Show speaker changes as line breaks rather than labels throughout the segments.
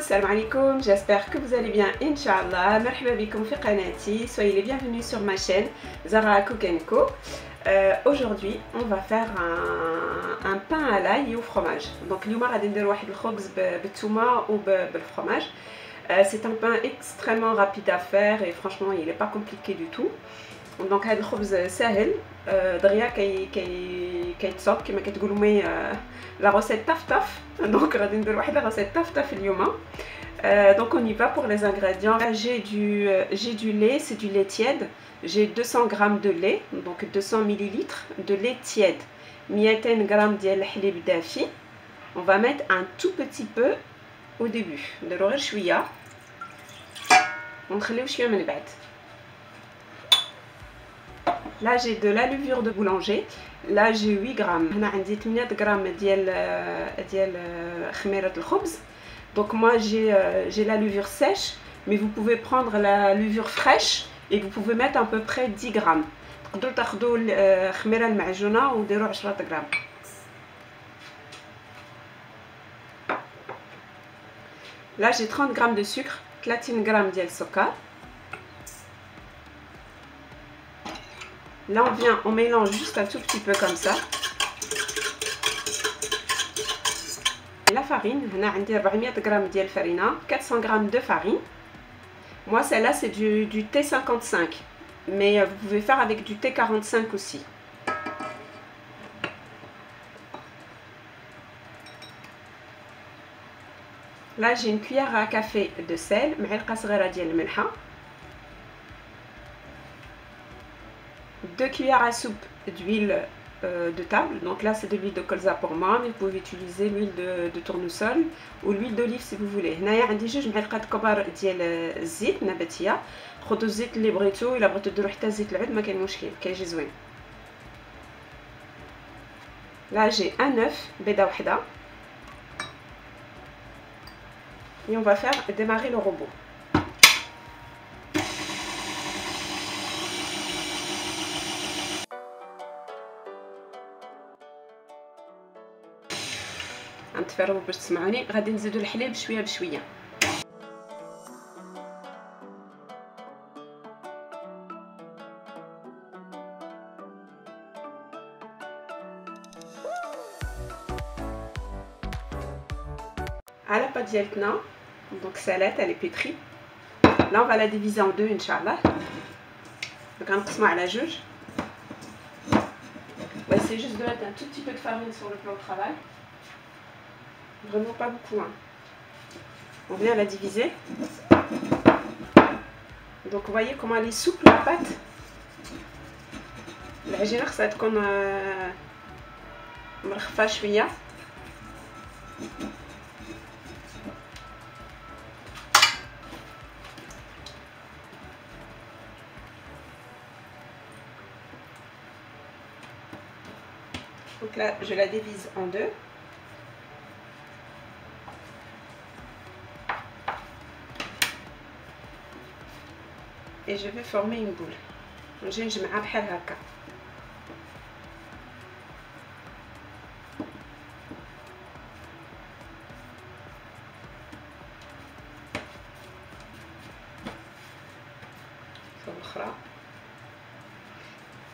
salam alaikum, j'espère que vous allez bien, Inch'Allah. Marhaba bikoum fi qanati, soyez les bienvenus sur ma chaîne Zahra Cook & Co. Aujourd'hui, on va faire un pain à l'ail et au fromage. Donc, اليوم غادي ندير واحد الخبز بالثومه و بالفرomage. C'est un pain extrêmement rapide à faire et franchement, il n'est pas compliqué du tout. Donc, هذا الخبز سهل دغيا كيتصوب كما كتقولوا مي la recette taf taf. Donc غادي ندير واحد la recette taf taf اليوم. Donc on y va pour les ingrédients. Là j'ai du lait, c'est du lait tiède. J'ai 200 g de lait, donc 200 ml de lait tiède. 200 g ديال الحليب دافي. On va mettre un tout petit peu au début. نديرو غير شويه ونخليو شويه من بعد. Là j'ai de la levure de boulanger. Là j'ai 8 grammes. هنا عندي 8 غرام ديال خميرة الخبز. Donc moi j'ai la levure sèche, mais vous pouvez prendre la levure fraîche et vous pouvez mettre à peu près 10 grammes. تقدروا تاخذوا الخميرة المعجونة وديروا 10 غرام. Là j'ai 30 grammes de sucre, 30 grammes ديال السكر. Là on mélange juste un tout petit peu comme ça. Et la farine, on a 400 g de farine, 400 g de farine. Moi celle-là c'est du T55, mais vous pouvez faire avec du T45 aussi. Là j'ai une cuillère à café de sel, معلقة صغيرة ديال الملحة. 2 cuillères à soupe d'huile de table. Donc là c'est de l'huile de colza pour moi, mais vous pouvez utiliser l'huile de tournesol ou l'huile d'olive si vous voulez. هنايا عندي 2 معالق كبار ديال الزيت نباتيه. خذوا الزيت اللي بغيتو، الا بغيتو ديروا حتى زيت العود ما كاين مشكل، كيجي زوين. Là j'ai un œuf, بيضه وحده. Et on va faire démarrer le robot. غنتفرغوا باش تسمعوني. غادي نزيدوا الحليب شويه بشويه. على pâte ديالتنا donc salette, elle est pétrie. Là on va la diviser en deux Inch'Allah. Donc غنقسمها على جوج. On va essayer juste de mettre un tout petit peu de farine sur le plan de travail. Vraiment pas beaucoup, hein. On vient la diviser. Donc vous voyez comment elle est souple la pâte. العجينة خصها تكون مرخفة شوية. Donc là je la divise en deux. Et je vais former une boule. نجي نجمعها بحال هكا.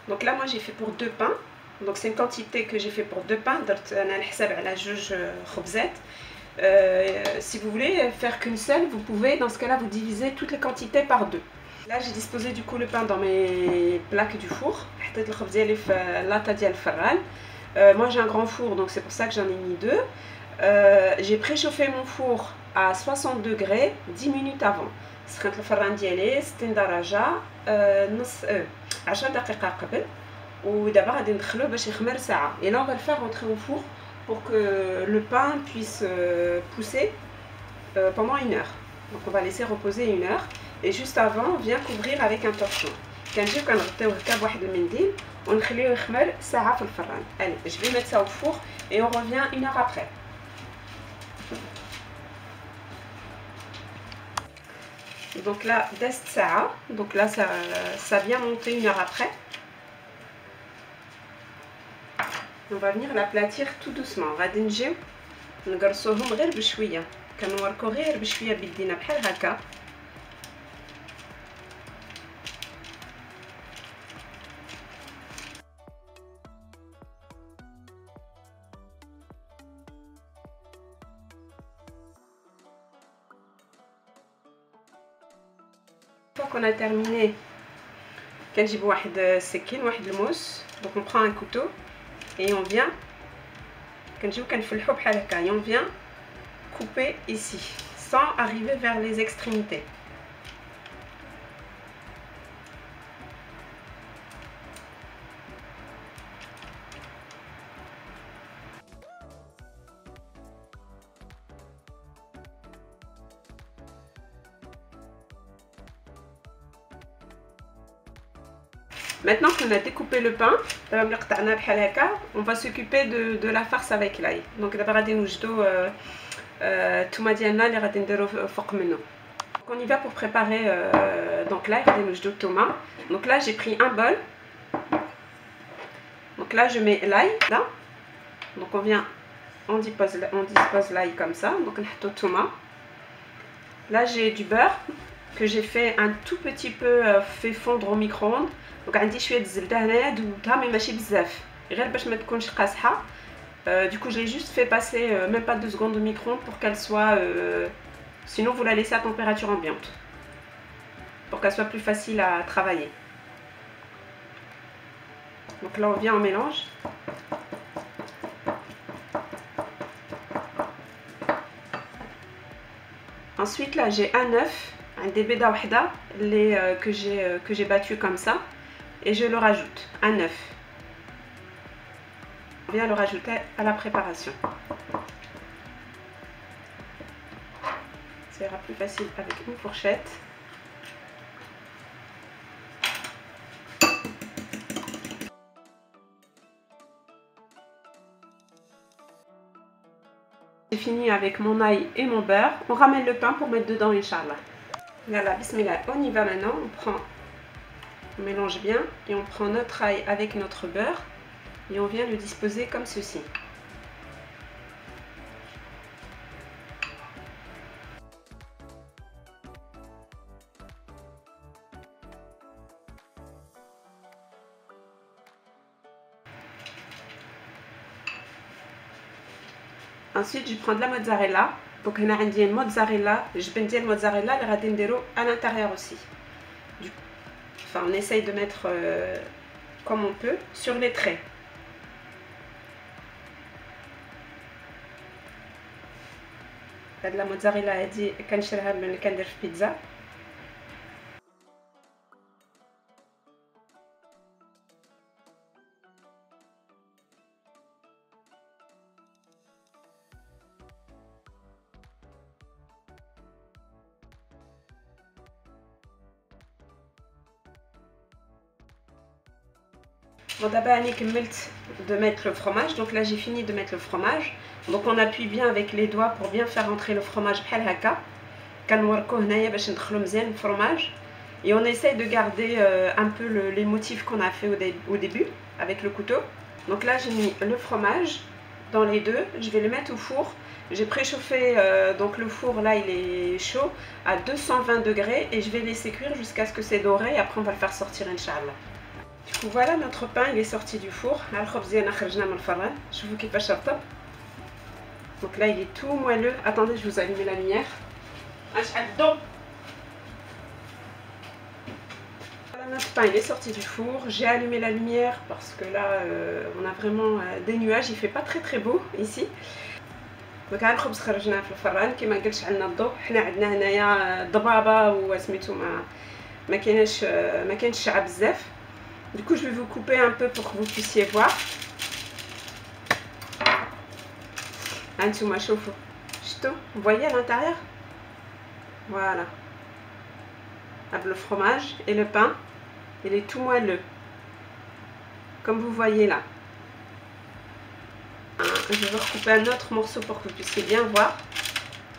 Donc là moi j'ai fait pour 2 pains. Donc c'est une quantité que j'ai fait pour 2 pains. درت انا الحساب على جوج خبزات. Si vous voulez faire qu'une seule, vous pouvez dans ce cas-là vous diviser toutes les quantités par 2. Là j'ai disposé du coup le pain dans mes plaques du four. حطيت الخبز ديالي في اللاطه ديال الفران. Moi j'ai un grand four, donc c'est pour ça que j'en ai mis 2. J'ai préchauffé mon four à 60 degrés 10 minutes avant. سخنت الفران ديالي 60 درجه نص 10 دقيقه قبل. ودابا غادي ندخلوه باش يخمر ساعه. Et là on va le faire rentrer au four pour que le pain puisse pousser pendant 1 heure. Donc on va laisser reposer 1 heure. Et juste avant on vient couvrir avec un torchon. كنجيو كنغطيوه هكا بواحد المنديل ونخليوه يخمر ساعه في الفران. Allez, je vais mettre ça au four et on revient 1 heure après. Donc là دازت ساعه. Donc là ça vient monter 1 heure après. On va venir l'aplatir tout doucement. غادي نجيو نقرصوهم غير بشويه كنوركو غير بشويه بيدينا بحال هكا. qu'on a terminé, كنجيب واحد السكين واحد الموس. donc on prend un couteau et on vient كنجيو كنفلحو بحال هكا et on vient couper ici sans arriver vers les extrémités. Maintenant qu'on a découpé le pain, on va s'occuper de la farce avec l'ail. Donc on y va pour préparer donc l'ail. Donc là j'ai pris un bol. Donc là je mets l'ail là. Donc on dispose l'ail comme ça. Donc là j'ai du beurre que j'ai fait un tout petit peu fait fondre au micro-ondes. Donc عندي شويه الزبده هنايا دوبتها مي ماشي بزاف غير باش ما تكونش قاصحه. Du coup je l'ai juste fait passer même pas 2 secondes au micro-ondes pour qu'elle soit sinon vous la laissez à température ambiante pour qu'elle soit plus facile à travailler. Donc là on vient on mélange. Ensuite là j'ai un œuf, des beda wahda que j'ai battu comme ça. Et je le rajoute, un œuf. On vient le rajouter à la préparation. Ça sera plus facile avec une fourchette. J'ai fini avec mon ail et mon beurre. On ramène le pain pour mettre dedans, Inch'Allah. Voilà, bismillah, on y va maintenant. On mélange bien et on prend notre ail avec notre beurre et on vient le disposer comme ceci. Ensuite je prends de la mozzarella. Donc on a une mozzarella, je vais dire mozzarella, le radindero à l'intérieur aussi. Enfin, on essaye de mettre comme on peut sur les traits. هاد la mozzarella هادي كنشريها من كندير في بيتزا. Bon, d'abord, de mettre le fromage. Donc là, j'ai fini de mettre le fromage. Donc on appuie bien avec les doigts pour bien faire entrer le fromage بحال هكا. كنوركو هنايا باش ندخلو مزيان الفرماج. Et on essaye de garder un peu les motifs qu'on a fait au début avec le couteau. Donc là, j'ai mis le fromage dans les deux. Je vais le mettre au four. J'ai préchauffé donc le four là, il est chaud à 220 degrés et je vais laisser cuire jusqu'à ce que c'est doré. Et après, on va le faire sortir, Inch'Allah. Du coup voilà, notre pain il est sorti du four. Donc là il est tout moelleux. Attendez, je vous allume la lumière. Voilà, notre pain il est sorti du four. J'ai allumé la lumière parce que là on a vraiment des nuages. Il fait pas très beau ici. Donc الخبز خرجناه في الفران كما قلتش عندنا الضوء. حنا عندنا هنايا ضبابه وسميتو ما كاينش الشعب بزاف. Du coup, je vais vous couper un peu pour que vous puissiez voir. Vous voyez à l'intérieur? Voilà. Avec le fromage et le pain, il est tout moelleux. Comme vous voyez là. Je vais recouper un autre morceau pour que vous puissiez bien voir.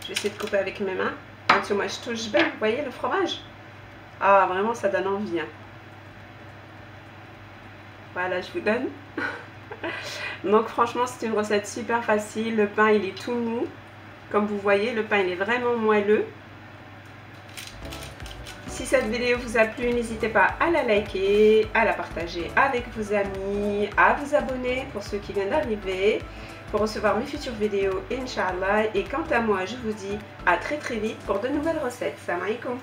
Je vais essayer de couper avec mes mains. Vous voyez le fromage? Ah, vraiment, ça donne envie. Hein. Voilà, je vous donne. Donc franchement c'est une recette super facile. Le pain il est tout mou. Comme vous voyez, le pain il est vraiment moelleux. Si cette vidéo vous a plu, n'hésitez pas à la liker, à la partager avec vos amis, à vous abonner pour ceux qui viennent d'arriver, pour recevoir mes futures vidéos, Inch'Allah. Et quant à moi, je vous dis à très vite pour de nouvelles recettes. Salam alaikum.